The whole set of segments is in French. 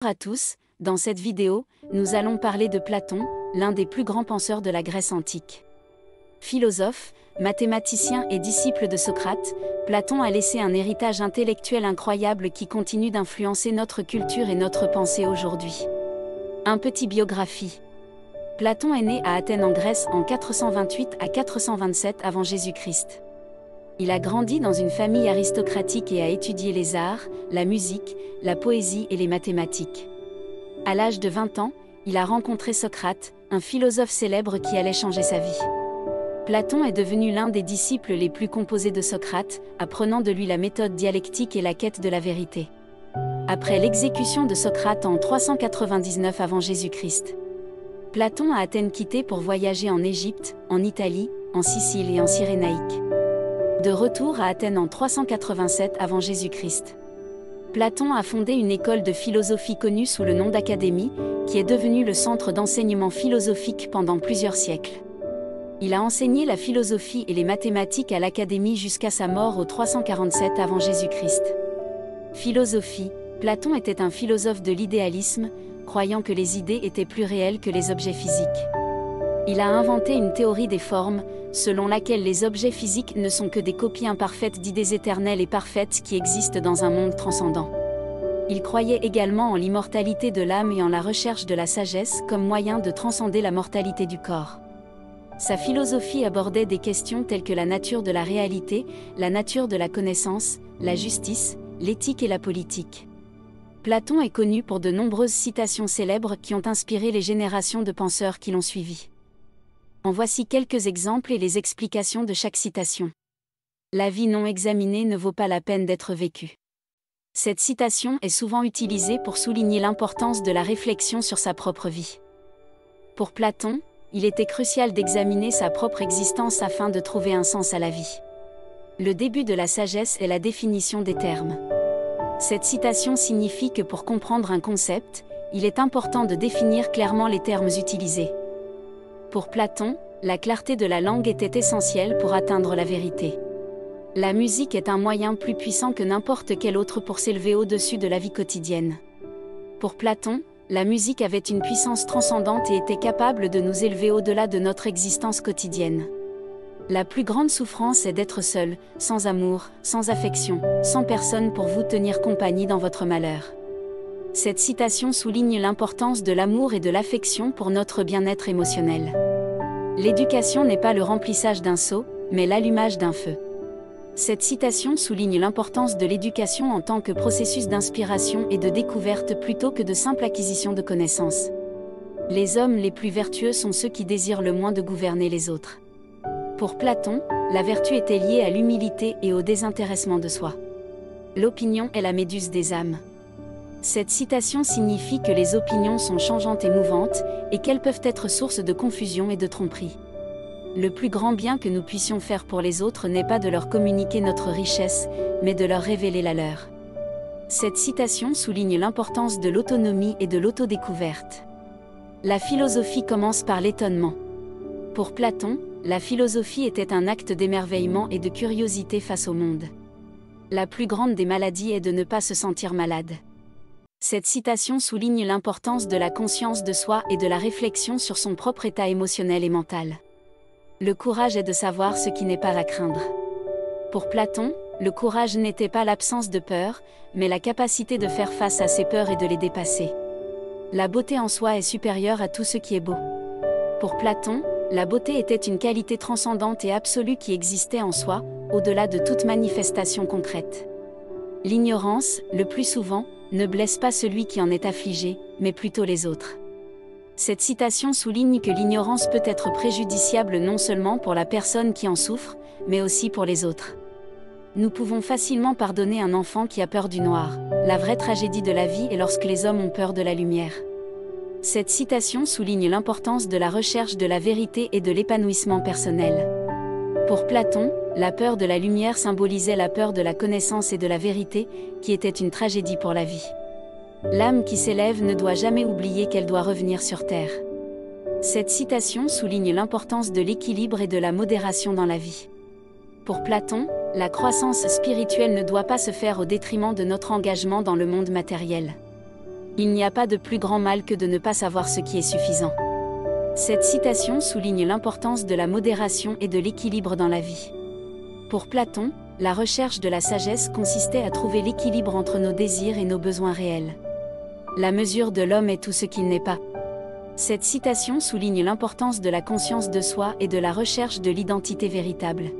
Bonjour à tous, dans cette vidéo, nous allons parler de Platon, l'un des plus grands penseurs de la Grèce antique. Philosophe, mathématicien et disciple de Socrate, Platon a laissé un héritage intellectuel incroyable qui continue d'influencer notre culture et notre pensée aujourd'hui. Un petit biographie. Platon est né à Athènes en Grèce en 428 à 427 avant Jésus-Christ. Il a grandi dans une famille aristocratique et a étudié les arts, la musique, la poésie et les mathématiques. À l'âge de 20 ans, il a rencontré Socrate, un philosophe célèbre qui allait changer sa vie. Platon est devenu l'un des disciples les plus composés de Socrate, apprenant de lui la méthode dialectique et la quête de la vérité. Après l'exécution de Socrate en 399 avant Jésus-Christ, Platon a Athènes quitté pour voyager en Égypte, en Italie, en Sicile et en Cyrénaïque. De retour à Athènes en 387 avant Jésus-Christ, Platon a fondé une école de philosophie connue sous le nom d'Académie, qui est devenue le centre d'enseignement philosophique pendant plusieurs siècles. Il a enseigné la philosophie et les mathématiques à l'Académie jusqu'à sa mort au 347 avant Jésus-Christ. Philosophie. Platon était un philosophe de l'idéalisme, croyant que les idées étaient plus réelles que les objets physiques. Il a inventé une théorie des formes, selon laquelle les objets physiques ne sont que des copies imparfaites d'idées éternelles et parfaites qui existent dans un monde transcendant. Il croyait également en l'immortalité de l'âme et en la recherche de la sagesse comme moyen de transcender la mortalité du corps. Sa philosophie abordait des questions telles que la nature de la réalité, la nature de la connaissance, la justice, l'éthique et la politique. Platon est connu pour de nombreuses citations célèbres qui ont inspiré les générations de penseurs qui l'ont suivi. En voici quelques exemples et les explications de chaque citation. La vie non examinée ne vaut pas la peine d'être vécue. Cette citation est souvent utilisée pour souligner l'importance de la réflexion sur sa propre vie. Pour Platon, il était crucial d'examiner sa propre existence afin de trouver un sens à la vie. Le début de la sagesse est la définition des termes. Cette citation signifie que pour comprendre un concept, il est important de définir clairement les termes utilisés. Pour Platon, la clarté de la langue était essentielle pour atteindre la vérité. La musique est un moyen plus puissant que n'importe quel autre pour s'élever au-dessus de la vie quotidienne. Pour Platon, la musique avait une puissance transcendante et était capable de nous élever au-delà de notre existence quotidienne. La plus grande souffrance est d'être seul, sans amour, sans affection, sans personne pour vous tenir compagnie dans votre malheur. Cette citation souligne l'importance de l'amour et de l'affection pour notre bien-être émotionnel. L'éducation n'est pas le remplissage d'un seau, mais l'allumage d'un feu. Cette citation souligne l'importance de l'éducation en tant que processus d'inspiration et de découverte plutôt que de simple acquisition de connaissances. Les hommes les plus vertueux sont ceux qui désirent le moins de gouverner les autres. Pour Platon, la vertu était liée à l'humilité et au désintéressement de soi. L'opinion est la méduse des âmes. Cette citation signifie que les opinions sont changeantes et mouvantes, et qu'elles peuvent être source de confusion et de tromperie. Le plus grand bien que nous puissions faire pour les autres n'est pas de leur communiquer notre richesse, mais de leur révéler la leur. Cette citation souligne l'importance de l'autonomie et de l'autodécouverte. La philosophie commence par l'étonnement. Pour Platon, la philosophie était un acte d'émerveillement et de curiosité face au monde. La plus grande des maladies est de ne pas se sentir malade. Cette citation souligne l'importance de la conscience de soi et de la réflexion sur son propre état émotionnel et mental. Le courage est de savoir ce qui n'est pas à craindre. Pour Platon, le courage n'était pas l'absence de peur, mais la capacité de faire face à ses peurs et de les dépasser. La beauté en soi est supérieure à tout ce qui est beau. Pour Platon, la beauté était une qualité transcendante et absolue qui existait en soi, au-delà de toute manifestation concrète. L'ignorance, le plus souvent, ne blesse pas celui qui en est affligé, mais plutôt les autres. Cette citation souligne que l'ignorance peut être préjudiciable non seulement pour la personne qui en souffre, mais aussi pour les autres. Nous pouvons facilement pardonner un enfant qui a peur du noir. La vraie tragédie de la vie est lorsque les hommes ont peur de la lumière. Cette citation souligne l'importance de la recherche de la vérité et de l'épanouissement personnel. Pour Platon, la peur de la lumière symbolisait la peur de la connaissance et de la vérité, qui était une tragédie pour la vie. L'âme qui s'élève ne doit jamais oublier qu'elle doit revenir sur terre. Cette citation souligne l'importance de l'équilibre et de la modération dans la vie. Pour Platon, la croissance spirituelle ne doit pas se faire au détriment de notre engagement dans le monde matériel. Il n'y a pas de plus grand mal que de ne pas savoir ce qui est suffisant. Cette citation souligne l'importance de la modération et de l'équilibre dans la vie. Pour Platon, la recherche de la sagesse consistait à trouver l'équilibre entre nos désirs et nos besoins réels. La mesure de l'homme est tout ce qu'il n'est pas. Cette citation souligne l'importance de la conscience de soi et de la recherche de l'identité véritable.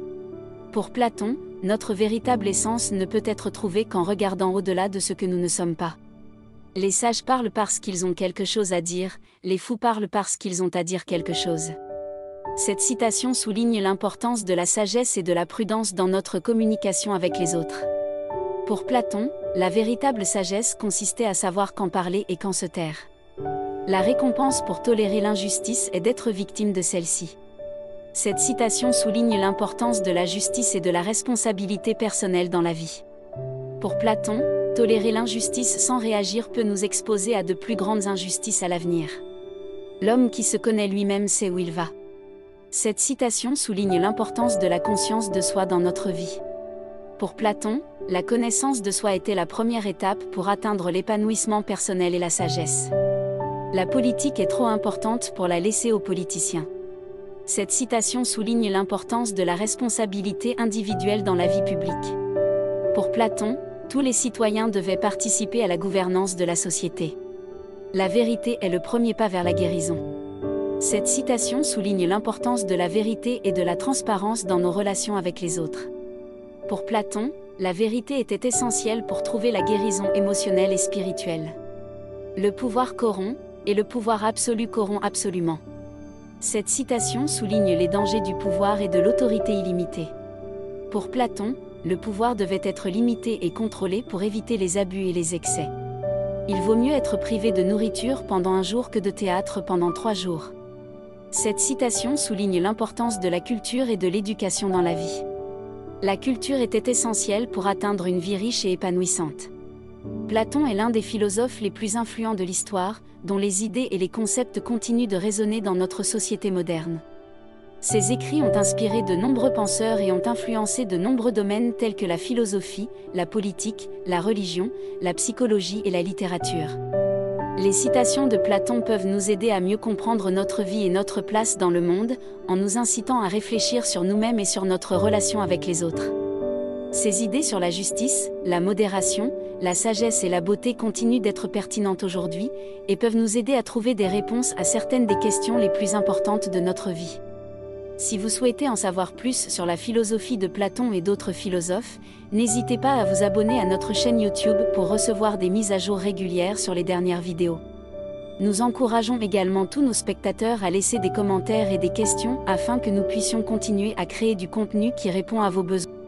Pour Platon, notre véritable essence ne peut être trouvée qu'en regardant au-delà de ce que nous ne sommes pas. Les sages parlent parce qu'ils ont quelque chose à dire, les fous parlent parce qu'ils ont à dire quelque chose. Cette citation souligne l'importance de la sagesse et de la prudence dans notre communication avec les autres. Pour Platon, la véritable sagesse consistait à savoir quand parler et quand se taire. La récompense pour tolérer l'injustice est d'être victime de celle-ci. Cette citation souligne l'importance de la justice et de la responsabilité personnelle dans la vie. Pour Platon, tolérer l'injustice sans réagir peut nous exposer à de plus grandes injustices à l'avenir. L'homme qui se connaît lui-même sait où il va. Cette citation souligne l'importance de la conscience de soi dans notre vie. Pour Platon, la connaissance de soi était la première étape pour atteindre l'épanouissement personnel et la sagesse. La politique est trop importante pour la laisser aux politiciens. Cette citation souligne l'importance de la responsabilité individuelle dans la vie publique. Pour Platon, tous les citoyens devaient participer à la gouvernance de la société. La vérité est le premier pas vers la guérison. Cette citation souligne l'importance de la vérité et de la transparence dans nos relations avec les autres. Pour Platon, la vérité était essentielle pour trouver la guérison émotionnelle et spirituelle. Le pouvoir corrompt, et le pouvoir absolu corrompt absolument. Cette citation souligne les dangers du pouvoir et de l'autorité illimitée. Pour Platon, le pouvoir devait être limité et contrôlé pour éviter les abus et les excès. Il vaut mieux être privé de nourriture pendant un jour que de théâtre pendant 3 jours. Cette citation souligne l'importance de la culture et de l'éducation dans la vie. La culture était essentielle pour atteindre une vie riche et épanouissante. Platon est l'un des philosophes les plus influents de l'histoire, dont les idées et les concepts continuent de résonner dans notre société moderne. Ses écrits ont inspiré de nombreux penseurs et ont influencé de nombreux domaines tels que la philosophie, la politique, la religion, la psychologie et la littérature. Les citations de Platon peuvent nous aider à mieux comprendre notre vie et notre place dans le monde, en nous incitant à réfléchir sur nous-mêmes et sur notre relation avec les autres. Ces idées sur la justice, la modération, la sagesse et la beauté continuent d'être pertinentes aujourd'hui, et peuvent nous aider à trouver des réponses à certaines des questions les plus importantes de notre vie. Si vous souhaitez en savoir plus sur la philosophie de Platon et d'autres philosophes, n'hésitez pas à vous abonner à notre chaîne YouTube pour recevoir des mises à jour régulières sur les dernières vidéos. Nous encourageons également tous nos spectateurs à laisser des commentaires et des questions afin que nous puissions continuer à créer du contenu qui répond à vos besoins.